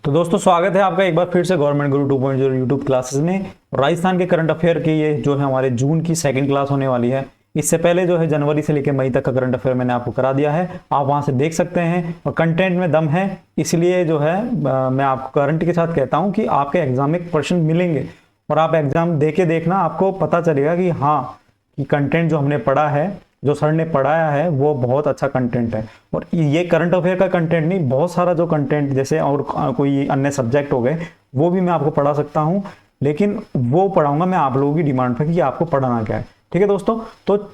तो दोस्तों स्वागत है आपका एक बार फिर से गवर्नमेंट गुरु 2.0 यूट्यूब क्लासेस में। राजस्थान के करंट अफेयर की ये जो है हमारे जून की सेकंड क्लास होने वाली है। इससे पहले जो है जनवरी से लेकर मई तक का करंट अफेयर मैंने आपको करा दिया है, आप वहां से देख सकते हैं और कंटेंट में दम है। इसलिए जो है मैं आपको करंट के साथ कहता हूं कि आपके एग्जाम में क्वेश्चन मिलेंगे और आप एग्जाम दे के देखना, आपको पता चलेगा कि हाँ कि कंटेंट जो हमने पढ़ा है, जो सर ने पढ़ाया है वो बहुत अच्छा कंटेंट है। और ये करंट अफेयर का कंटेंट नहीं, बहुत सारा जो कंटेंट जैसे और कोई अन्य सब्जेक्ट हो गए वो भी मैं आपको पढ़ा सकता हूं, लेकिन वो पढ़ाऊंगा मैं आप लोगों की डिमांड पर कि आपको पढ़ाना क्या है। ठीक है दोस्तों, तो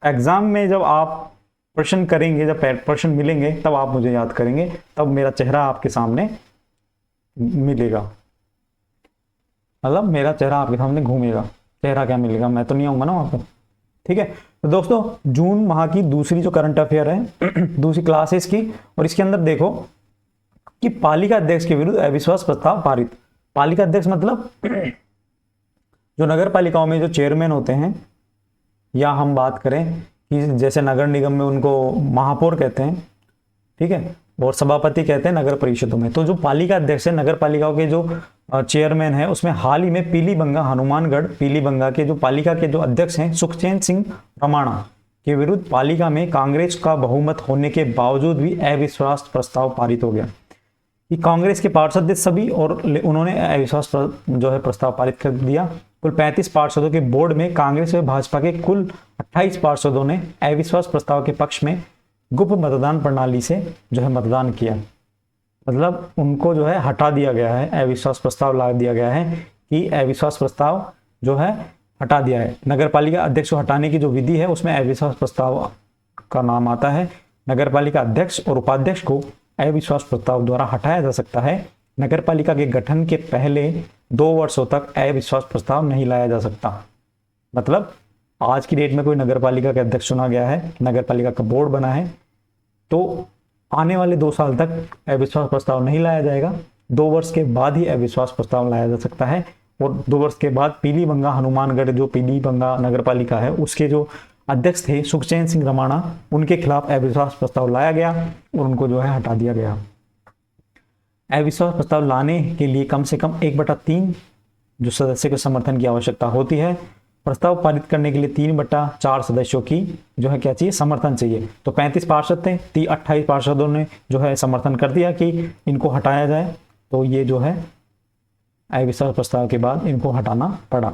एग्जाम में जब आप प्रश्न करेंगे, जब प्रश्न मिलेंगे तब आप मुझे याद करेंगे, तब मेरा चेहरा आपके सामने मिलेगा, मतलब मेरा चेहरा आपके सामने घूमेगा। चेहरा क्या मिलेगा, मैं तो नहीं आऊंगा ना वहां पर। ठीक है, तो दोस्तों जून माह की दूसरी जो करंट अफेयर है दूसरी क्लास है इसकी, और इसके अंदर देखो कि पालिका अध्यक्ष के विरुद्ध अविश्वास प्रस्ताव पारित। पालिका अध्यक्ष मतलब जो नगर पालिकाओं में जो चेयरमैन होते हैं, या हम बात करें कि जैसे नगर निगम में उनको महापौर कहते हैं, ठीक है, और सभापति कहते हैं नगर परिषदों में। तो जो पालिका अध्यक्ष है, नगर पालिकाओं के जो चेयरमैन है, उसमें हाल ही में पीलीबंगा हनुमानगढ़ पीलीबंगा के जो पालिका के जो अध्यक्ष हैं सुखचैन सिंह रमाणा के विरुद्ध पालिका में कांग्रेस का बहुमत होने के बावजूद भी अविश्वास प्रस्ताव पारित हो गया। कि कांग्रेस के पार्षद सभी और उन्होंने अविश्वास जो है प्रस्ताव पारित कर दिया। कुल 35 पार्षदों के बोर्ड में कांग्रेस व भाजपा के कुल 28 पार्षदों ने अविश्वास प्रस्ताव के पक्ष में गुप्त मतदान प्रणाली से जो है मतदान किया। मतलब उनको जो है हटा दिया गया है, अविश्वास प्रस्ताव ला दिया गया है कि अविश्वास प्रस्ताव जो है हटा दिया है। नगर पालिका अध्यक्ष को हटाने की जो विधि है उसमें अविश्वास प्रस्ताव का नाम आता है। नगर पालिका अध्यक्ष और उपाध्यक्ष को अविश्वास प्रस्ताव द्वारा हटाया जा सकता है। नगर पालिका के गठन के पहले 2 वर्षों तक अविश्वास प्रस्ताव नहीं लाया जा सकता। मतलब आज की डेट में कोई नगर पालिका के अध्यक्ष चुना गया है, नगर पालिका का बोर्ड बना है, तो आने वाले 2 साल तक अविश्वास प्रस्ताव नहीं लाया जाएगा। 2 वर्ष के बाद ही अविश्वास प्रस्ताव लाया जा सकता है। और 2 वर्ष के बाद पीलीबंगा हनुमानगढ़ जो पीलीबंगा नगर पालिका है उसके जो अध्यक्ष थे सुखचैन सिंह रमाणा, उनके खिलाफ अविश्वास प्रस्ताव लाया गया और उनको जो है हटा दिया गया। अविश्वास प्रस्ताव लाने के लिए कम से कम 1/3 जो सदस्य के समर्थन की आवश्यकता होती है। प्रस्ताव पारित करने के लिए 3/4 सदस्यों की जो है क्या चाहिए, समर्थन चाहिए। तो 35 पार्षद थे, 28 पार्षदों ने जो है समर्थन कर दिया कि इनको हटाया जाए, तो ये जो है अविश्वास प्रस्ताव के बाद इनको हटाना पड़ा।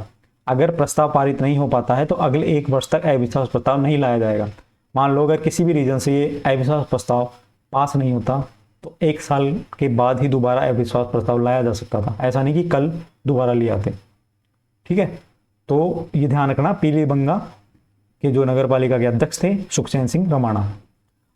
अगर प्रस्ताव पारित नहीं हो पाता है तो अगले 1 वर्ष तक अविश्वास प्रस्ताव नहीं लाया जाएगा। मान लो अगर किसी भी रीजन से ये अविश्वास प्रस्ताव पास नहीं होता तो 1 साल के बाद ही दोबारा अविश्वास प्रस्ताव लाया जा सकता था, ऐसा नहीं कि कल दोबारा ले आते। ठीक है, तो ये ध्यान रखना, पीलीबंगा के जो नगर पालिका के अध्यक्ष थे सुखचैन सिंह रमाणा।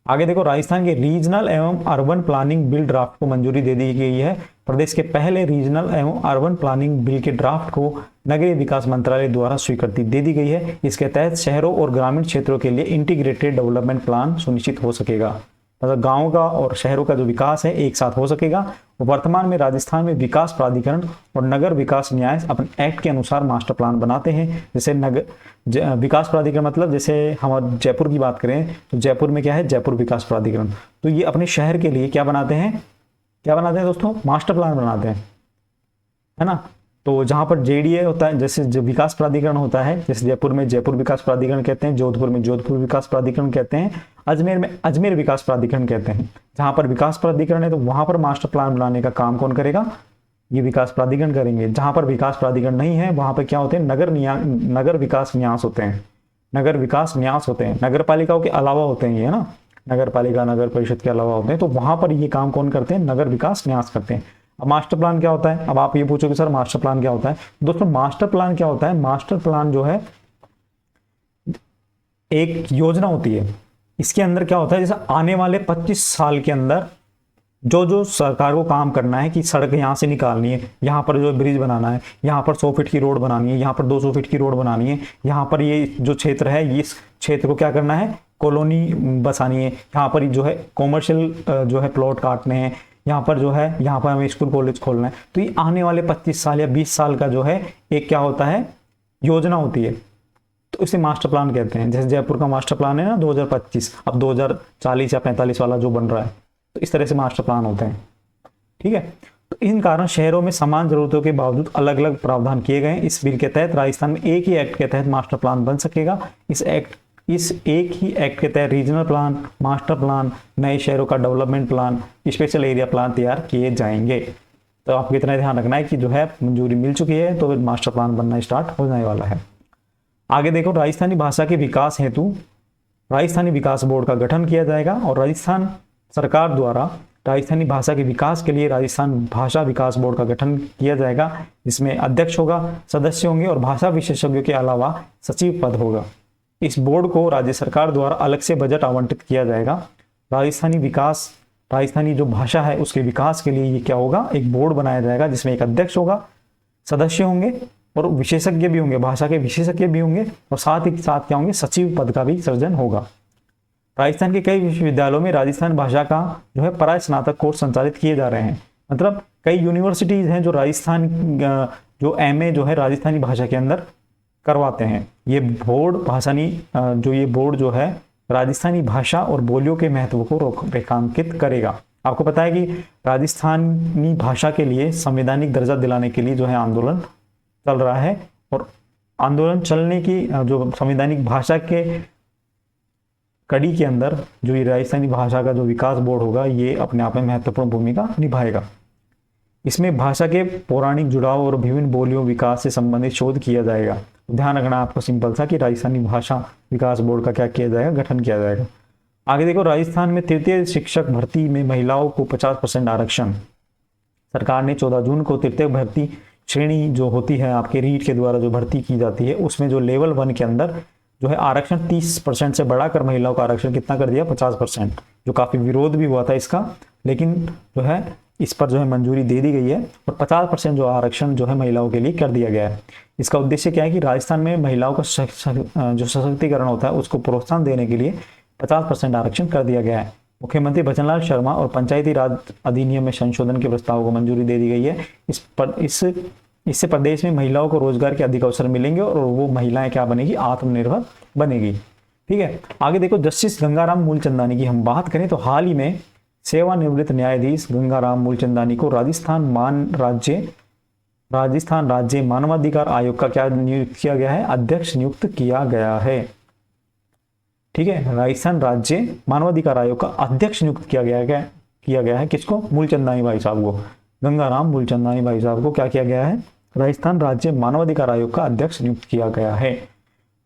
आगे देखो, राजस्थान के रीजनल एवं अर्बन प्लानिंग बिल ड्राफ्ट को मंजूरी दे दी गई है। प्रदेश के पहले रीजनल एवं अर्बन प्लानिंग बिल के ड्राफ्ट को नगरीय विकास मंत्रालय द्वारा स्वीकृति दे दी गई है। इसके तहत शहरों और ग्रामीण क्षेत्रों के लिए इंटीग्रेटेड डेवलपमेंट प्लान सुनिश्चित हो सकेगा। मतलब गाँव का और शहरों का जो विकास है एक साथ हो सकेगा। वर्तमान में राजस्थान में विकास प्राधिकरण और नगर विकास न्यास अपने एक्ट के अनुसार मास्टर प्लान बनाते हैं। जैसे नगर विकास प्राधिकरण मतलब जैसे हम जयपुर की बात करें तो जयपुर में क्या है, जयपुर विकास प्राधिकरण, तो ये अपने शहर के लिए क्या बनाते हैं, क्या बनाते हैं दोस्तों, मास्टर प्लान बनाते हैं, है ना। तो जहां पर जेडीए होता है, जैसे जो विकास प्राधिकरण होता है, जैसे जयपुर में जयपुर विकास प्राधिकरण कहते हैं, जोधपुर में जोधपुर विकास प्राधिकरण कहते हैं, अजमेर में अजमेर विकास प्राधिकरण कहते हैं। जहां पर विकास प्राधिकरण है तो वहां पर मास्टर प्लान बनाने का काम कौन करेगा, ये विकास प्राधिकरण करेंगे। जहां पर विकास प्राधिकरण नहीं है वहां पर क्या होते हैं, नगर विकास न्यास होते हैं, नगर विकास न्यास होते हैं, नगर पालिकाओं के अलावा होते हैं ये ना, नगर पालिका नगर परिषद के अलावा होते हैं। तो वहां पर ये काम कौन करते हैं, नगर विकास न्यास करते हैं। अब मास्टर प्लान क्या होता है, अब आप ये पूछोगे सर मास्टर प्लान क्या होता है। दोस्तों मास्टर प्लान क्या होता है, मास्टर प्लान जो है एक योजना होती है। इसके अंदर क्या होता है, जैसे आने वाले 25 साल के अंदर जो जो सरकार को काम करना है कि सड़क यहाँ से निकालनी है, यहाँ पर जो ब्रिज बनाना है, यहाँ पर 100 फीट की रोड बनानी है, यहाँ पर 200 फीट की रोड बनानी है, यहाँ पर ये जो क्षेत्र है इस क्षेत्र को क्या करना है, कॉलोनी बसानी है, यहाँ पर जो है कॉमर्शियल जो है प्लॉट काटने हैं, यहाँ पर जो है यहाँ पर हमें स्कूल कॉलेज खोलना है। तो ये आने वाले 25 साल या 20 साल का जो है एक क्या होता है, योजना होती है, तो इसे मास्टर प्लान कहते हैं। जैसे जयपुर का मास्टर प्लान है ना 2025, अब 2040 या 45 वाला जो बन रहा है, तो इस तरह से मास्टर प्लान होते हैं। ठीक है, तो इन कारण शहरों में समान जरूरतों के बावजूद अलग अलग प्रावधान किए गए हैं। इस बिल के तहत राजस्थान में एक ही एक्ट के तहत मास्टर प्लान बन सकेगा। इस एक ही एक्ट के तहत रीजनल प्लान, मास्टर प्लान, नए शहरों का development plan, special area plan तैयार किए जाएंगे। तो आपको इतना ध्यान रखना है कि जो है मंजूरी मिल चुकी है तो मास्टर प्लान बनना स्टार्ट हो जाने वाला है। आगे देखो, राजस्थानी भाषा के विकास हेतु राजस्थानी विकास बोर्ड का गठन किया जाएगा और राजस्थान सरकार द्वारा राजस्थानी भाषा के विकास के लिए राजस्थान भाषा विकास बोर्ड का गठन किया जाएगा, जिसमें अध्यक्ष होगा, सदस्य होंगे और भाषा विशेषज्ञों के अलावा सचिव पद होगा। इस बोर्ड को राज्य सरकार द्वारा अलग से बजट आवंटित किया जाएगा। राजस्थानी जो भाषा है उसके विकास के लिए ये क्या होगा, एक बोर्ड बनाया जाएगा जिसमें एक अध्यक्ष होगा, सदस्य होंगे और विशेषज्ञ भी होंगे, भाषा के विशेषज्ञ भी होंगे और साथ ही साथ क्या होंगे, सचिव पद का भी सृजन होगा। राजस्थान के कई विश्वविद्यालयों में राजस्थान भाषा का जो है पराय स्नातक कोर्स संचालित किए जा रहे हैं। मतलब कई यूनिवर्सिटीज हैं जो राजस्थान जो एमए जो है राजस्थानी भाषा के अंदर करवाते हैं। ये बोर्ड जो है राजस्थानी भाषा और बोलियों के महत्व को रेखांकित करेगा। आपको पता है कि राजस्थानी भाषा के लिए संवैधानिक दर्जा दिलाने के लिए जो है आंदोलन चल रहा है और आंदोलन चलने की जो संवैधानिक भाषा के कड़ी के अंदर जो ये राजस्थानी भाषा का जो विकास बोर्ड होगा ये अपने आप में महत्वपूर्ण भूमिका निभाएगा। इसमें भाषा के पौराणिक जुड़ाव और विभिन्न बोलियों विकास से संबंधित शोध किया जाएगा। ध्यान रखना आपको सिंपल सा कि राजस्थानी भाषा विकास बोर्ड का क्या किया जाएगा, गठन किया जाएगा। आगे देखो, राजस्थान में तृतीय शिक्षक भर्ती में महिलाओं को 50% आरक्षण। सरकार ने 14 जून को तृतीय भर्ती श्रेणी जो होती है आपके रीट के द्वारा जो भर्ती की जाती है उसमें जो लेवल 1 के अंदर जो है आरक्षण 30% से बढ़ाकर महिलाओं का आरक्षण कितना कर दिया, 50%, जो काफी विरोध भी हुआ था इसका, लेकिन जो है इस पर जो है मंजूरी दे दी गई है और 50% जो आरक्षण जो है महिलाओं के लिए कर दिया गया है। इसका उद्देश्य क्या है कि राजस्थान में महिलाओं का जो सशक्तिकरण होता है उसको प्रोत्साहन देने के लिए 50% आरक्षण कर दिया गया है। मुख्यमंत्री भजनलाल शर्मा और पंचायती राज अधिनियम में संशोधन के प्रस्ताव को मंजूरी दे दी गई है। इससे प्रदेश में महिलाओं को रोजगार के अधिक अवसर मिलेंगे और वो महिलाएं क्या बनेगी, आत्मनिर्भर बनेगी। ठीक है, आगे देखो, जस्टिस गंगाराम मूलचंदानी की हम बात करें तो हाल ही में सेवानिवृत्त न्यायाधीश गंगाराम मूलचंदानी को राजस्थान राज्य मानवाधिकार आयोग का क्या नियुक्त किया गया है, अध्यक्ष नियुक्त किया गया है। ठीक है, राजस्थान राज्य मानवाधिकार आयोग का अध्यक्ष नियुक्त किया गया है किसको, मूलचंदानी भाई साहब को, गंगाराम मूलचंदानी भाई साहब को क्या किया गया है, राजस्थान राज्य मानवाधिकार आयोग का अध्यक्ष नियुक्त किया गया है।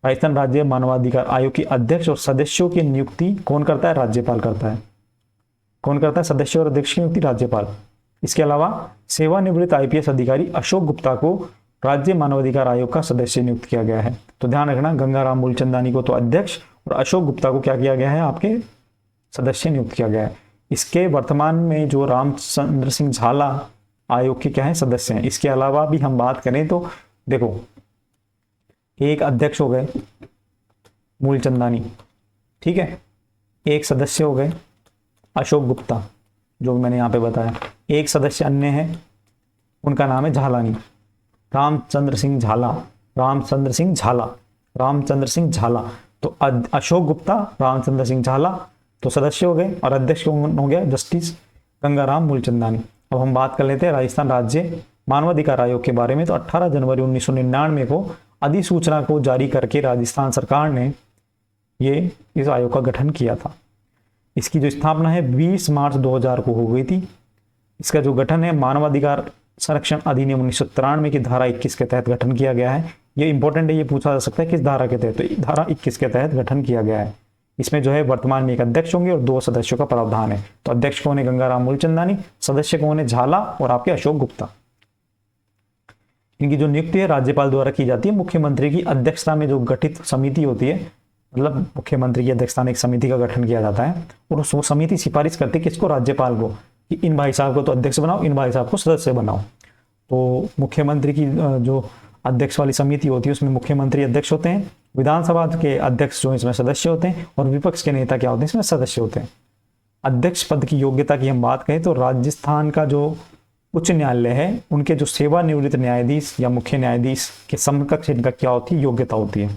राजस्थान राज्य मानवाधिकार आयोग की अध्यक्ष और सदस्यों की नियुक्ति कौन करता है, राज्यपाल करता है। कौन करता है, सदस्य और अध्यक्ष की नियुक्ति राज्यपाल। इसके अलावा सेवानिवृत्त आईपीएस अधिकारी अशोक गुप्ता को राज्य मानवाधिकार आयोग का सदस्य नियुक्त किया गया है। तो ध्यान रखना, गंगाराम मूलचंदानी को तो अध्यक्ष और अशोक गुप्ता को क्या किया गया है, आपके सदस्य नियुक्त किया गया है। इसके वर्तमान में जो रामचंद्र सिंह झाला आयोग के क्या है, सदस्य हैं। इसके अलावा भी हम बात करें तो देखो, एक अध्यक्ष हो गए मूलचंदानी, ठीक है, एक सदस्य हो गए अशोक गुप्ता जो मैंने यहाँ पे बताया, एक सदस्य अन्य है उनका नाम है झालानी, रामचंद्र सिंह झाला। तो अशोक गुप्ता, रामचंद्र सिंह झाला तो सदस्य हो गए और अध्यक्ष कौन हो गया, जस्टिस गंगाराम मूलचंदानी। अब हम बात कर लेते हैं राजस्थान राज्य मानवाधिकार आयोग के बारे में। तो 18 जनवरी 1999 को अधिसूचना को जारी करके राजस्थान सरकार ने इस आयोग का गठन किया था। इसकी जो स्थापना है 20 मार्च 2000 को हो गई थी। इसका जो गठन है मानवाधिकार संरक्षण अधिनियम 1993 की धारा 21 के तहत गठन किया गया है। ये इंपॉर्टेंट है, ये पूछा जा सकता है किस धारा के तहत, तो धारा 21 के तहत गठन किया गया है। इसमें जो है वर्तमान में एक अध्यक्ष होंगे और 2 सदस्यों का प्रावधान है। तो अध्यक्ष कौन है, गंगाराम मूलचंदानी, सदस्य कौन है, झाला और आपके अशोक गुप्ता। इनकी जो नियुक्ति है राज्यपाल द्वारा की जाती है। मुख्यमंत्री की अध्यक्षता में जो गठित समिति होती है, मतलब मुख्यमंत्री की अध्यक्षता में एक समिति का गठन किया जाता है और वो समिति सिफारिश करती है किसको, राज्यपाल को, कि इन भाई साहब को तो अध्यक्ष बनाओ, इन भाई साहब को सदस्य बनाओ। तो मुख्यमंत्री की जो अध्यक्ष वाली समिति होती है उसमें मुख्यमंत्री अध्यक्ष होते हैं, विधानसभा के अध्यक्ष जो इसमें सदस्य होते हैं और विपक्ष के नेता क्या होते हैं, इसमें सदस्य होते हैं। अध्यक्ष पद की योग्यता की हम बात करें तो राजस्थान का जो उच्च न्यायालय है उनके जो सेवानिवृत्त न्यायाधीश या मुख्य न्यायाधीश के समकक्ष इनका क्या होती है, योग्यता होती है।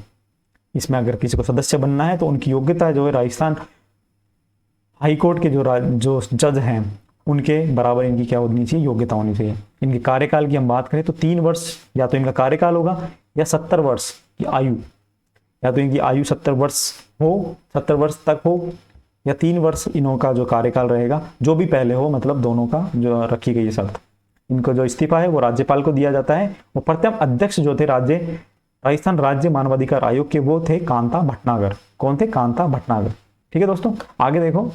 इसमें अगर किसी को सदस्य बनना है तो उनकी योग्यता जो है राजस्थान हाईकोर्ट के जो जज हैं उनके बराबर इनकी क्या होनी चाहिए, योग्यता होनी चाहिए। इनके कार्यकाल की हम बात करें तो 3 वर्ष या तो इनका कार्यकाल होगा या 70 वर्ष की आयु, या तो इनकी आयु 70 वर्ष हो, 70 वर्ष तक हो, या 3 वर्ष इनों का जो कार्यकाल रहेगा, जो भी पहले हो, मतलब दोनों का जो रखी गई शर्त। इनको जो इस्तीफा है वो राज्यपाल को दिया जाता है। और प्रथम अध्यक्ष जो थे राजस्थान राज्य मानवाधिकार आयोग के, वो थे कांता भटनागर। कौन थे? कांता भटनागर। ठीक है दोस्तों, आगे देखो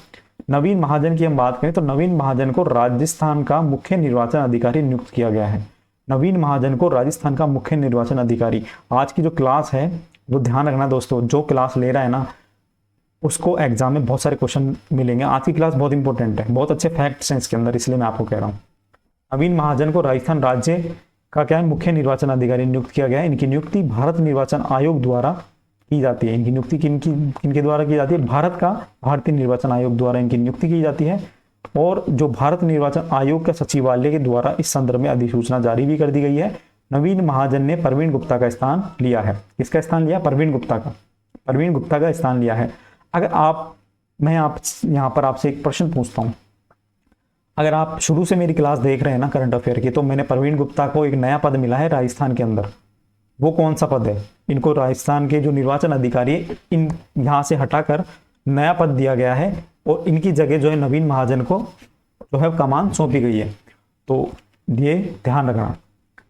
नवीन महाजन की हम बात करें तो नवीन महाजन को राजस्थान का मुख्य निर्वाचन अधिकारी नियुक्त किया गया है। नवीन महाजन को राजस्थान का मुख्य निर्वाचन अधिकारी। आज की जो क्लास है वो ध्यान रखना दोस्तों, जो क्लास ले रहा है ना उसको एग्जाम में बहुत सारे क्वेश्चन मिलेंगे। आज की क्लास बहुत इंपॉर्टेंट है, बहुत अच्छे फैक्ट्स हैं इसके अंदर, इसलिए मैं आपको कह रहा हूँ। नवीन महाजन को राजस्थान राज्य का क्या है, मुख्य निर्वाचन अधिकारी नियुक्त किया गया है। इनकी नियुक्ति भारत निर्वाचन आयोग द्वारा की जाती है। इनकी नियुक्ति किनके द्वारा की जाती है? भारतीय निर्वाचन आयोग द्वारा इनकी नियुक्ति की जाती है। और जो भारत निर्वाचन आयोग के सचिवालय के द्वारा इस संदर्भ में अधिसूचना जारी भी कर दी गई है। नवीन महाजन ने प्रवीण गुप्ता का स्थान लिया है। किसका स्थान लिया? प्रवीण गुप्ता का स्थान लिया है। अगर मैं यहाँ पर आपसे एक प्रश्न पूछता हूँ, अगर आप शुरू से मेरी क्लास देख रहे हैं ना करंट अफेयर की, तो मैंने प्रवीण गुप्ता को एक नया पद मिला है राजस्थान के अंदर। वो कौन सा पद है? इनको राजस्थान के जो निर्वाचन अधिकारी इन यहाँ से हटाकर नया पद दिया गया है और इनकी जगह जो है नवीन महाजन को जो है कमान सौंपी गई है। तो ये ध्यान रखना।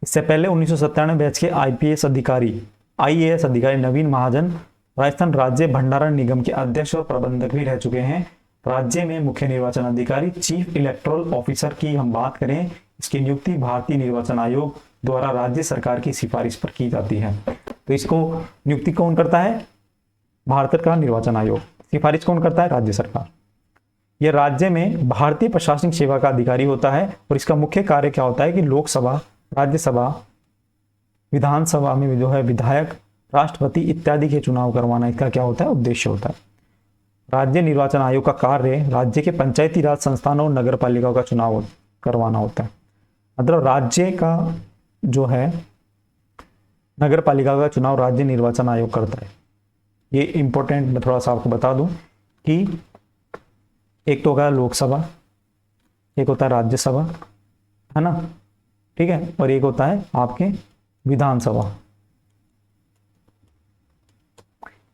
इससे पहले 1997 बैच के IAS अधिकारी नवीन महाजन राजस्थान राज्य भंडारण निगम के अध्यक्ष और प्रबंधक भी रह चुके हैं। राज्य में मुख्य निर्वाचन अधिकारी चीफ इलेक्टोरल ऑफिसर की हम बात करें, इसकी नियुक्ति भारतीय निर्वाचन आयोग द्वारा राज्य सरकार की सिफारिश पर की जाती है। तो इसको नियुक्ति कौन करता है? भारत का निर्वाचन आयोग। सिफारिश कौन करता है? राज्य सरकार। यह राज्य में भारतीय प्रशासनिक सेवा का अधिकारी होता है और इसका मुख्य कार्य क्या होता है कि लोकसभा, राज्यसभा, विधानसभा में जो है विधायक, राष्ट्रपति इत्यादि के चुनाव करवाना इसका क्या होता है? उद्देश्य होता है। राज्य निर्वाचन आयोग का कार्य राज्य के पंचायती राज संस्थानों और नगर पालिकाओं का चुनाव करवाना होता है। मतलब राज्य का जो है नगर पालिका का चुनाव राज्य निर्वाचन आयोग करता है। ये इंपॉर्टेंट मैं थोड़ा सा आपको बता दूं कि एक तो होगा लोकसभा, एक होता है राज्यसभा, है ना, ठीक है, और एक होता है आपके विधानसभा।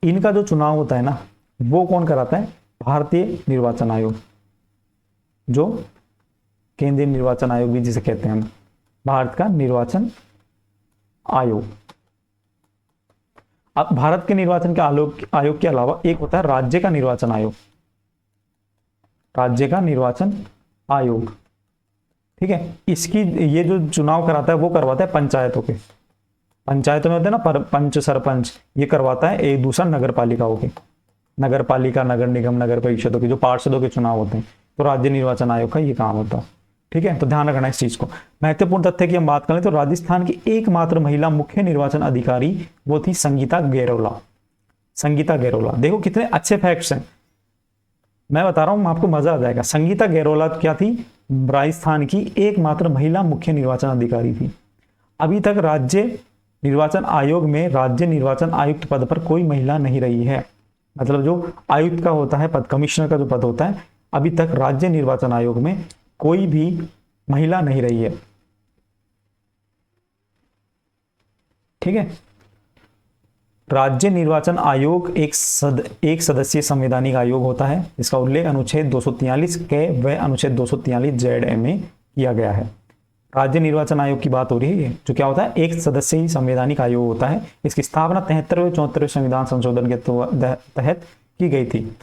इनका जो चुनाव होता है ना वो कौन कराता है? भारतीय निर्वाचन आयोग, जो केंद्रीय निर्वाचन आयोग भी जिसे कहते हैं हम, भारत का निर्वाचन आयोग। अब भारत के निर्वाचन के आयोग के अलावा एक होता है राज्य का निर्वाचन आयोग, राज्य का निर्वाचन आयोग, ठीक है। इसकी ये जो चुनाव कराता है वो करवाता है पंचायतों के, पंचायतों में होते हैं ना पंच सरपंच, ये करवाता है एक दूसरा नगर पालिकाओं के, नगर पालिका, नगर निगम, नगर परिषदों के जो पार्षदों के चुनाव होते हैं, तो राज्य निर्वाचन आयोग का ये काम होता है, ठीक है। तो ध्यान रखना इस चीज को। महत्वपूर्ण तथ्य की हम बात करें तो राजस्थान की एकमात्र महिला मुख्य निर्वाचन अधिकारी वो थी संगीता गैरोला। संगीता गैरोला, देखो कितने अच्छे फैक्ट्स हैं, मैं बता रहा हूं, आपको मजा आ जाएगा। संगीता गैरोला क्या थी? राजस्थान की एकमात्र महिला मुख्य निर्वाचन अधिकारी थी। अभी तक राज्य निर्वाचन आयोग में राज्य निर्वाचन आयुक्त पद पर कोई महिला नहीं रही है। मतलब जो आयुक्त का होता है पद, कमिश्नर का जो पद होता है, अभी तक राज्य निर्वाचन आयोग में कोई भी महिला नहीं रही है, ठीक है। राज्य निर्वाचन आयोग एक सदस्यीय संवैधानिक आयोग होता है, इसका उल्लेख अनुच्छेद 243 के व अनुच्छेद 243 ZA में किया गया है। राज्य निर्वाचन आयोग की बात हो रही है, जो क्या होता है, एक सदस्यीय संवैधानिक आयोग होता है। इसकी स्थापना 73वें 74वें संविधान संशोधन के तहत की गई थी,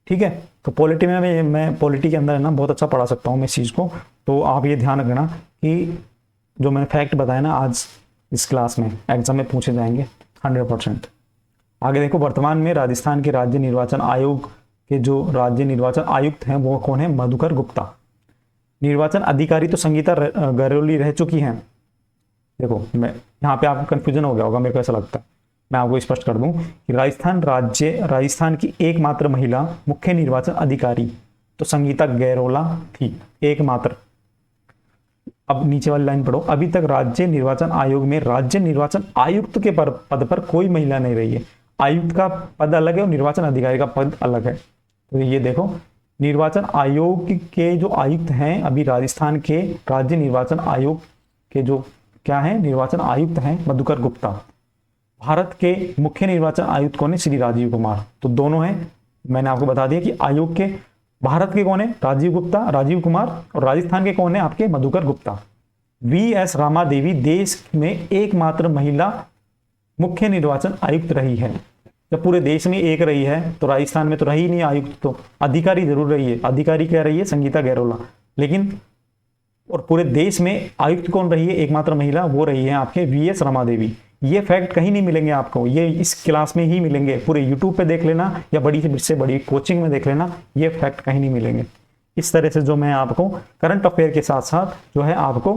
ठीक है। तो पॉलिटी में मैं पॉलिटी के अंदर है ना बहुत अच्छा पढ़ा सकता हूँ मैं इस चीज़ को, तो आप ये ध्यान रखना कि जो मैंने फैक्ट बताया ना आज इस क्लास में एग्जाम में पूछे जाएंगे 100%। आगे देखो, वर्तमान में राजस्थान के राज्य निर्वाचन आयोग के जो राज्य निर्वाचन आयुक्त हैं वो कौन है? मधुकर गुप्ता। निर्वाचन अधिकारी तो संगीता गैरोली रह चुकी हैं। देखो मैं यहाँ पे आपको कंफ्यूजन हो गया होगा, मेरे को ऐसा लगता है, मैं आपको स्पष्ट कर दूं कि राजस्थान की एकमात्र महिला मुख्य निर्वाचन अधिकारी तो संगीता गैरोला थी, एकमात्र। अब नीचे वाली लाइन पढ़ो, अभी तक राज्य निर्वाचन आयोग में राज्य निर्वाचन आयुक्त के पद पर कोई महिला नहीं रही है। आयुक्त का पद अलग है और निर्वाचन अधिकारी का पद अलग है। तो ये देखो निर्वाचन आयोग के जो आयुक्त हैं अभी राजस्थान के राज्य निर्वाचन आयोग के जो क्या है निर्वाचन आयुक्त हैं मधुकर गुप्ता। भारत के मुख्य निर्वाचन आयुक्त कौन है? श्री राजीव कुमार। तो दोनों हैं, मैंने आपको बता दिया कि आयोग के भारत के कौन है? राजीव कुमार, और राजस्थान के कौन है आपके? मधुकर गुप्ता। वीएस रामा देवी देश में एकमात्र महिला मुख्य निर्वाचन आयुक्त रही है। जब पूरे देश में एक रही है तो राजस्थान में तो रही नहीं आयुक्त, तो अधिकारी जरूर रही है। अधिकारी क्या रही है? संगीता गैरोला। लेकिन और पूरे देश में आयुक्त कौन रही है? एकमात्र महिला, वो रही है आपके वीएस रमा देवी। ये फैक्ट कहीं नहीं मिलेंगे आपको, ये इस क्लास में ही मिलेंगे। पूरे यूट्यूब पे देख लेना या बड़ी से बड़ी कोचिंग में देख लेना, ये फैक्ट कहीं नहीं मिलेंगे। इस तरह से जो मैं आपको करंट अफेयर के साथ साथ जो है आपको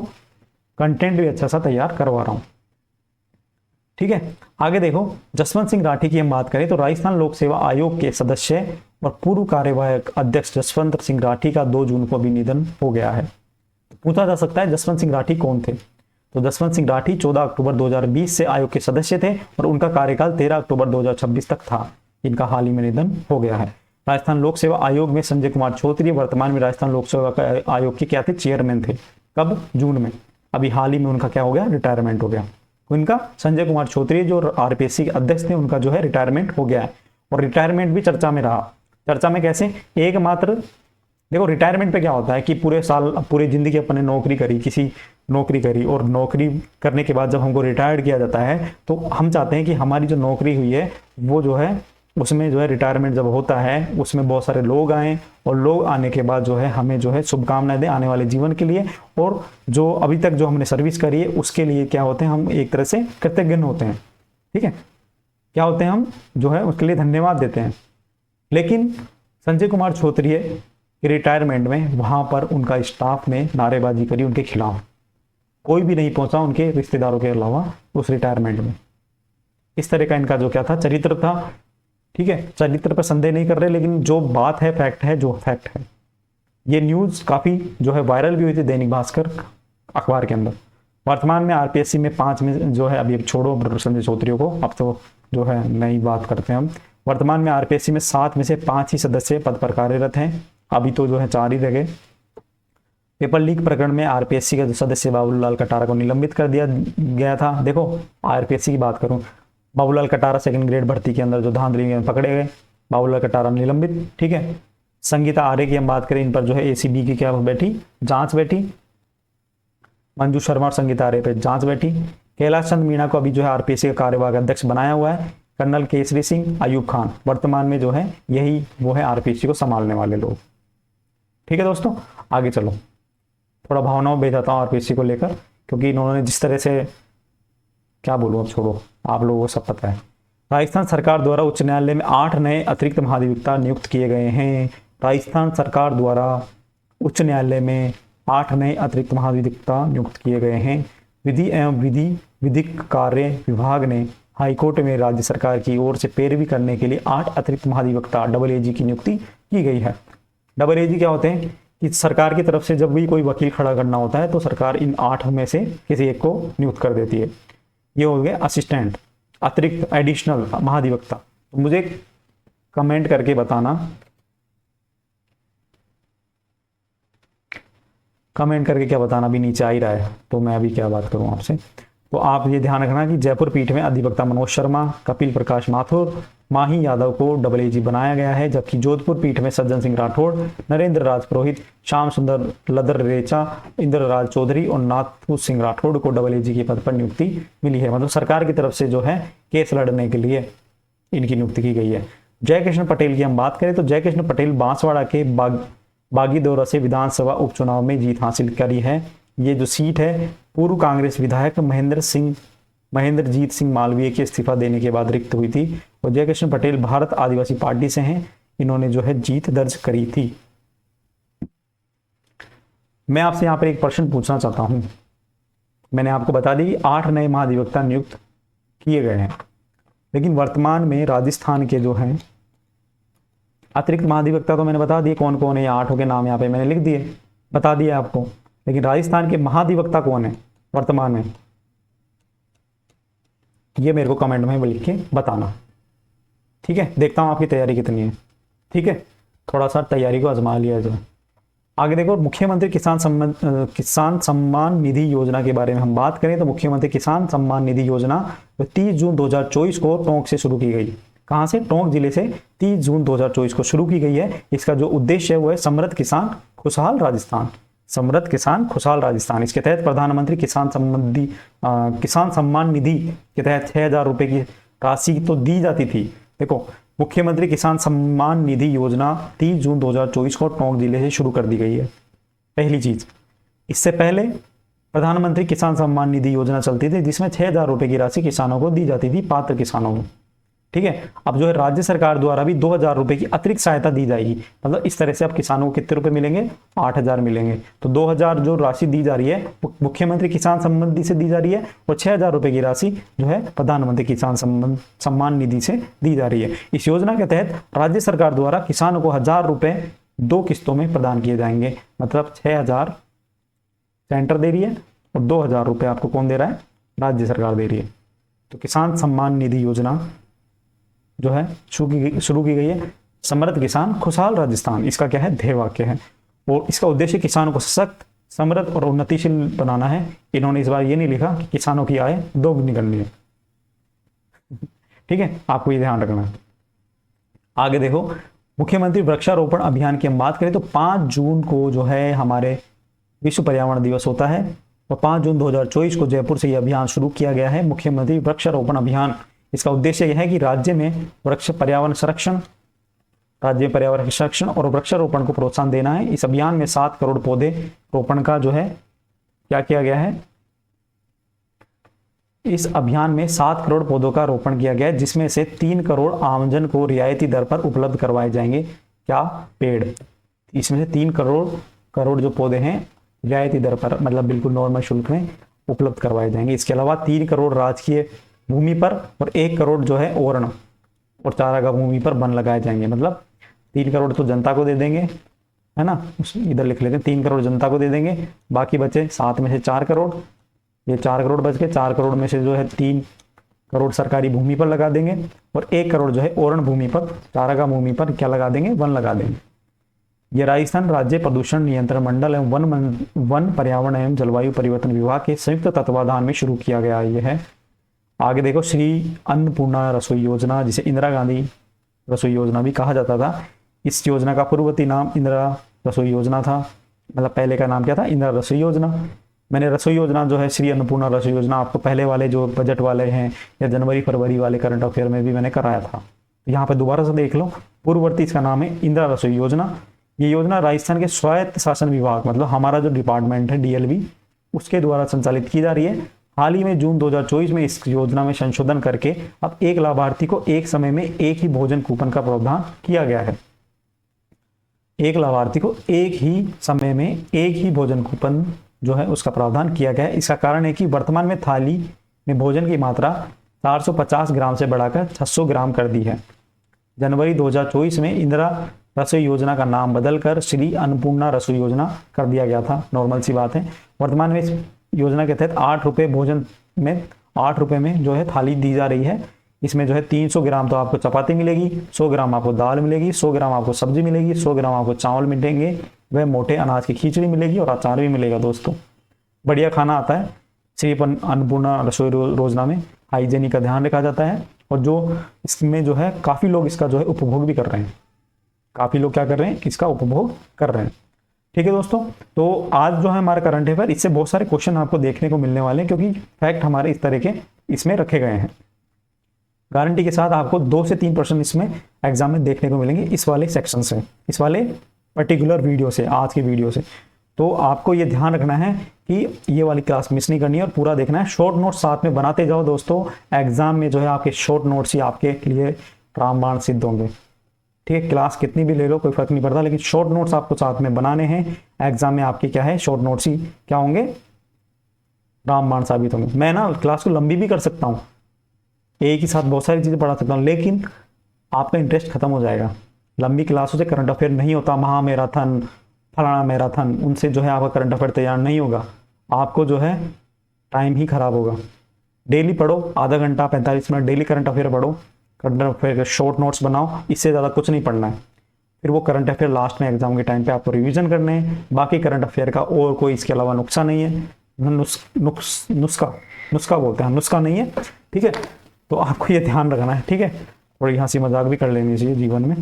कंटेंट भी अच्छा सा तैयार करवा रहा हूं। ठीक है, आगे देखो, जसवंत सिंह राठी की हम बात करें तो राजस्थान लोक सेवा आयोग के सदस्य और पूर्व कार्यवाहक अध्यक्ष जसवंत सिंह राठी का 2 जून को भी निधन हो गया है। पूछा जा सकता है जसवंत सिंह राठी कौन थे? तो जसवंत सिंह राठी 14 अक्टूबर 2020 से आयोग के सदस्य थे और उनका कार्यकाल 13 अक्टूबर 2026 तक था। इनका हाल ही में निधन हो गया है। राजस्थान लोक सेवा आयोग में संजय कुमार छोत्री वर्तमान में राजस्थान लोक सेवा आयोग के क्या थे? चेयरमैन थे। कब? जून में। अभी हाल ही में उनका क्या हो गया? रिटायरमेंट हो गया। उनका संजय कुमार छोत्री जो आरपीएससी के अध्यक्ष थे, उनका जो है रिटायरमेंट हो गया है। और रिटायरमेंट भी चर्चा में रहा। चर्चा में कैसे? एकमात्र देखो, रिटायरमेंट पे क्या होता है कि पूरे साल पूरी जिंदगी अपने नौकरी करी, किसी नौकरी करी, और नौकरी करने के बाद जब हमको रिटायर्ड किया जाता है तो हम चाहते हैं कि हमारी जो नौकरी हुई है वो जो है उसमें जो है रिटायरमेंट जब होता है उसमें बहुत सारे लोग आए, और लोग आने के बाद जो है हमें जो है शुभकामनाएं दें आने वाले जीवन के लिए, और जो अभी तक जो हमने सर्विस करी है उसके लिए क्या होते हैं, हम एक तरह से कृतज्ञ होते हैं। ठीक है, क्या होते हैं, हम जो है उसके लिए धन्यवाद देते हैं। लेकिन संजय कुमार छोत्री के रिटायरमेंट में वहां पर उनका स्टाफ ने नारेबाजी करी, उनके खिलाफ कोई भी नहीं पहुंचा उनके रिश्तेदारों के अलावा उस रिटायरमेंट में। इस तरह का इनका जो क्या था, चरित्र था। ठीक है, चरित्र पर संदेह नहीं कर रहे, लेकिन जो बात है फैक्ट है, जो फैक्ट है। ये न्यूज काफी जो है वायरल भी हुई थी दैनिक भास्कर अखबार के अंदर। वर्तमान में आरपीएससी में 5 में जो है, अभी छोड़ो संजय चौधरी को, अब तो जो है नई बात करते हैं हम। वर्तमान में आरपीएससी में 7 में से 5 ही सदस्य पद पर कार्यरत हैं। अभी तो जो है 4 ही रह गए। पेपर लीक प्रकरण में आरपीएससी का सदस्य बाबूलाल कटारा को निलंबित कर दिया गया था। देखो, आरपीएससी की बात करूं, बाबूलाल कटारा 2nd ग्रेड भर्ती के अंदर जो धांधली में पकड़े गए, बाबूलाल कटारा निलंबित। ठीक है, संगीता आर्य की हम बात करें, इन पर जो है एसीबी की क्या बैठी? जांच बैठी। मंजू शर्मा और संगीता आर्य पे जांच बैठी। कैलाश चंद मीणा को अभी जो है आरपीएससी का कार्यवाहक अध्यक्ष बनाया हुआ है। कर्नल केसरी सिंह, अयूब खान, वर्तमान में जो है यही वो है आरपीएससी को संभालने वाले लोग। ठीक है दोस्तों, आगे चलो, थोड़ा भावनाओं में जाता हूँ आरपीएससी को लेकर, क्योंकि इन्होंने जिस तरह से, क्या बोलूँ, अब छोड़ो, आप लोगों को सब पता है। राजस्थान सरकार द्वारा उच्च न्यायालय में 8 नए अतिरिक्त महाधिवक्ता नियुक्त किए गए हैं। राजस्थान सरकार द्वारा उच्च न्यायालय में 8 नए अतिरिक्त महाधिवक्ता नियुक्त किए गए हैं। विधि एवं विधिक कार्य विभाग ने हाईकोर्ट में राज्य सरकार की ओर से पैरवी करने के लिए 8 अतिरिक्त महाधिवक्ता AAG की नियुक्ति की गई है। AAG क्या होते हैं कि सरकार की तरफ से जब भी कोई वकील खड़ा करना होता है तो सरकार इन 8 में से किसी एक को नियुक्त कर देती है। ये हो गए असिस्टेंट, अतिरिक्त, एडिशनल महाधिवक्ता। तो मुझे कमेंट करके बताना, कमेंट करके क्या बताना, अभी नीचे आ ही रहा है तो मैं अभी क्या बात करूं आपसे। तो आप ये ध्यान रखना कि जयपुर पीठ में अधिवक्ता मनोज शर्मा, कपिल प्रकाश माथुर, माही यादव को AAG बनाया गया है, जबकि जोधपुर पीठ में सज्जन सिंह राठौड़, नरेंद्र राज पुरोहित, श्याम सुंदर लदरेचा, इंद्रराज चौधरी और नाथू सिंह राठौड़ को AAG के पद पर नियुक्ति मिली है। मतलब सरकार की तरफ से जो है केस लड़ने के लिए इनकी नियुक्ति की गई है। जयकृष्ण पटेल की हम बात करें तो जयकृष्ण पटेल बांसवाड़ा के बागीदौरा से विधानसभा उपचुनाव में जीत हासिल करी है। ये जो सीट है पूर्व कांग्रेस विधायक महेंद्रजीत सिंह मालवीय के इस्तीफा देने के बाद रिक्त हुई थी, और जयकृष्ण पटेल भारत आदिवासी पार्टी से हैं। इन्होंने जो है जीत दर्ज करी थी। मैं आपसे यहाँ पर एक प्रश्न पूछना चाहता हूं। मैंने आपको बता दी 8 नए महाधिवक्ता नियुक्त किए गए हैं, लेकिन वर्तमान में राजस्थान के जो हैं अतिरिक्त महाधिवक्ता तो मैंने बता दिए कौन कौन है, ये 8 के नाम यहाँ पे मैंने लिख दिए, बता दिए आपको। लेकिन राजस्थान के महाधिवक्ता कौन है वर्तमान में, ये मेरे को कमेंट में लिख के बताना। ठीक है, देखता हूं आपकी तैयारी कितनी है। ठीक है, थोड़ा सा तैयारी को आजमा लिया जाए। आगे देखो, मुख्यमंत्री किसान सम्मान निधि योजना के बारे में हम बात करें तो मुख्यमंत्री किसान सम्मान निधि योजना 30 जून 2024 को टोंक से शुरू की गई। कहां से? टोंक जिले से 30 जून 2024 को शुरू की गई है। इसका जो उद्देश्य है वो है समृद्ध किसान खुशहाल राजस्थान। समृद्ध किसान खुशहाल राजस्थान। इसके तहत प्रधानमंत्री किसान सम्मान निधि के तहत 6,000 रुपए की राशि तो दी जाती थी। देखो, मुख्यमंत्री किसान सम्मान निधि योजना 30 जून 2024 को टोंक जिले से शुरू कर दी गई है। पहली चीज, इससे पहले प्रधानमंत्री किसान सम्मान निधि योजना चलती थी जिसमें 6,000 रुपए की राशि किसानों को दी जाती थी, पात्र किसानों को। ठीक है, अब जो है राज्य सरकार द्वारा भी 2,000 रुपए की अतिरिक्त सहायता दी जाएगी। मतलब इस तरह से अब किसानों को कितने रुपए मिलेंगे? 8,000 मिलेंगे। तो 2,000 जो राशि दी जा रही है वो मुख्यमंत्री किसान सम्मान निधि से दी जा रही है और 6,000 रुपए की राशि जो है प्रधानमंत्री किसान सम्मान निधि से दी जा रही है। इस योजना के तहत राज्य सरकार द्वारा किसानों को 1,000 रुपए 2 किस्तों में प्रदान किए जाएंगे। मतलब 6,000 सेंटर दे रही है और 2,000 रुपए आपको कौन दे रहा है? राज्य सरकार दे रही है। तो किसान सम्मान निधि योजना जो है शुरू की गई है। समृद्ध किसान खुशहाल राजस्थान, इसका क्या है? ध्येय वाक्य है। और इसका उद्देश्य किसानों को सशक्त, समृद्ध और उन्नतिशील बनाना है। इन्होंने इस बार ये नहीं लिखा कि किसानों की आय दोगुनी करनी है। ठीक है, आपको ये ध्यान रखना है। आगे देखो, मुख्यमंत्री वृक्षारोपण अभियान की हम बात करें तो 5 जून को जो है हमारे विश्व पर्यावरण दिवस होता है और 5 जून 2024 को जयपुर से यह अभियान शुरू किया गया है, मुख्यमंत्री वृक्षारोपण अभियान। इसका उद्देश्य यह है कि राज्य में पर्यावरण संरक्षण और वृक्षारोपण को प्रोत्साहन देना है। इस अभियान में 7 करोड़ पौधे रोपण का जो है क्या किया गया है? इस अभियान में 7 करोड़ पौधों का रोपण किया गया है, जिसमें से 3 करोड़ आमजन को रियायती दर पर उपलब्ध करवाए जाएंगे। क्या? पेड़। इसमें से 3 करोड़ जो पौधे हैं रियायती दर पर, मतलब बिल्कुल नॉर्मल शुल्क में उपलब्ध करवाए जाएंगे। इसके अलावा 3 करोड़ राजकीय भूमि पर और 1 करोड़ जो है ओरण और चारागाह भूमि पर वन लगाए जाएंगे। मतलब 3 करोड़ तो जनता को दे देंगे, है ना? इधर लिख लेते हैं, 3 करोड़ जनता को दे देंगे, बाकी बचे 7 में से 4 करोड़, ये 4 करोड़ बच गए। 4 करोड़ में से जो है 3 करोड़ सरकारी भूमि पर लगा देंगे और 1 करोड़ जो है ओरण भूमि पर, चारागाह भूमि पर क्या लगा देंगे? वन लगा देंगे। ये राजस्थान राज्य प्रदूषण नियंत्रण मंडल एवं वन पर्यावरण एवं जलवायु परिवर्तन विभाग के संयुक्त तत्वाधान में शुरू किया गया ये है। आगे देखो, श्री अन्नपूर्णा रसोई योजना, जिसे इंदिरा गांधी रसोई योजना भी कहा जाता था। इस योजना का पूर्ववर्ती नाम इंदिरा रसोई योजना था। मतलब पहले का नाम क्या था? इंदिरा रसोई योजना। मैंने रसोई योजना जो है श्री अन्नपूर्णा रसोई योजना आपको पहले वाले जो बजट वाले हैं या जनवरी फरवरी वाले करंट अफेयर में भी मैंने कराया था। यहाँ पे दोबारा से देख लो, पूर्ववर्ती इसका नाम है इंदिरा रसोई योजना। ये योजना राजस्थान के स्वायत्त शासन विभाग, मतलब हमारा जो डिपार्टमेंट है DLV, उसके द्वारा संचालित की जा रही है। हाल ही में जून 2024 में इस योजना में संशोधन करके अब एक लाभार्थी को एक समय में एक ही भोजन कूपन का प्रावधान किया गया है। एक लाभार्थी को एक ही समय में एक ही भोजन कूपन जो है उसका प्रावधान किया गया है। इसका कारण है कि वर्तमान में थाली में भोजन की मात्रा 450 ग्राम से बढ़ाकर 600 ग्राम कर दी है। जनवरी 2024 में इंदिरा रसोई योजना का नाम बदलकर श्री अन्नपूर्णा रसोई योजना कर दिया गया था। नॉर्मल सी बात है। वर्तमान में इस योजना के तहत 8 रुपये भोजन में 8 रुपये में जो है थाली दी जा रही है। इसमें जो है 300 ग्राम तो आपको चपाती मिलेगी, 100 ग्राम आपको दाल मिलेगी, 100 ग्राम आपको सब्जी मिलेगी, 100 ग्राम आपको चावल मिलेंगे, वह मोटे अनाज की खिचड़ी मिलेगी और अचार भी मिलेगा। दोस्तों, बढ़िया खाना आता है। श्री अन्नपूर्णा रसोई योजना में हाइजीनिक का ध्यान रखा जाता है और जो इसमें जो है काफ़ी लोग इसका जो है उपभोग भी कर रहे हैं। काफ़ी लोग क्या कर रहे हैं? इसका उपभोग कर रहे हैं। ठीक है दोस्तों, तो आज जो है हमारा करंट अफेयर, इससे बहुत सारे क्वेश्चन आपको देखने को मिलने वाले हैं क्योंकि फैक्ट हमारे इस तरह के इसमें रखे गए हैं। गारंटी के साथ आपको 2 से 3% इसमें एग्जाम में देखने को मिलेंगे इस वाले सेक्शन से, इस वाले पर्टिकुलर वीडियो से, आज की वीडियो से। तो आपको ये ध्यान रखना है कि ये वाली क्लास मिस नहीं करनी है और पूरा देखना है। शॉर्ट नोट्स साथ में बनाते जाओ दोस्तों। एग्जाम में जो है आपके शॉर्ट नोट्स ही आपके लिए रामबाण सिद्ध होंगे। ठीक है, क्लास कितनी भी ले लो कोई फर्क नहीं पड़ता, लेकिन शॉर्ट नोट्स आपको साथ में बनाने हैं। एग्जाम में आपके क्या है? शॉर्ट नोट्स ही क्या होंगे? रामबाण साबित होंगे। मैं ना क्लास को लंबी भी कर सकता हूँ, एक ही साथ बहुत सारी चीज़ें पढ़ा सकता हूँ, लेकिन आपका इंटरेस्ट खत्म हो जाएगा। लंबी क्लासों से करंट अफेयर नहीं होता। महा मैराथन, फलाना मैराथन, उनसे जो है आपका करंट अफेयर तैयार नहीं होगा। आपको जो है टाइम ही खराब होगा। डेली पढ़ो, आधा घंटा 45 मिनट डेली करंट अफेयर पढ़ो, करंट अफेयर के शॉर्ट नोट्स बनाओ, इससे ज़्यादा कुछ नहीं पढ़ना है। फिर वो करंट अफेयर लास्ट में एग्जाम के टाइम पे आपको रिवीजन करने हैं। बाकी करंट अफेयर का और कोई इसके अलावा नुस्खा नहीं है, नुस्खा बोलते हैं, नुस्खा नहीं है, ठीक है। तो आपको ये ध्यान रखना है, ठीक है। थोड़ी हंसी मजाक भी कर लेनी चाहिए जीवन में,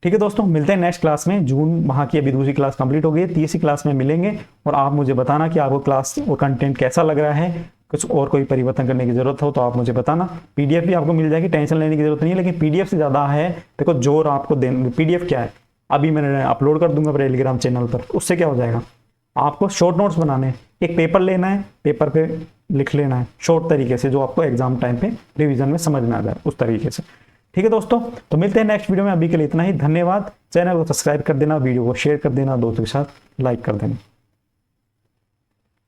ठीक है दोस्तों। मिलते हैं नेक्स्ट क्लास में। जून माह की अभी दूसरी क्लास कंप्लीट हो गई है, तीसरी क्लास में मिलेंगे और आप मुझे बताना कि आपको क्लास और कंटेंट कैसा लग रहा है। कुछ और कोई परिवर्तन करने की जरूरत हो तो आप मुझे बताना। पीडीएफ भी आपको मिल जाएगी, टेंशन लेने की जरूरत नहीं है। लेकिन पीडीएफ से ज़्यादा है, देखो जोर आपको देना। पीडीएफ क्या है, अभी मैंने अपलोड कर दूंगा टेलीग्राम चैनल पर, उससे क्या हो जाएगा, आपको शॉर्ट नोट्स बनाने हैं। एक पेपर लेना है, पेपर पे लिख लेना है शॉर्ट तरीके से, जो आपको एग्जाम टाइम पे रिवीजन में समझ में आ जाए उस तरीके से, ठीक है दोस्तों। तो मिलते हैं नेक्स्ट वीडियो में, अभी के लिए इतना ही। धन्यवाद। चैनल को सब्सक्राइब कर देना, वीडियो को शेयर कर देना, दोस्तों के साथ लाइक कर देना।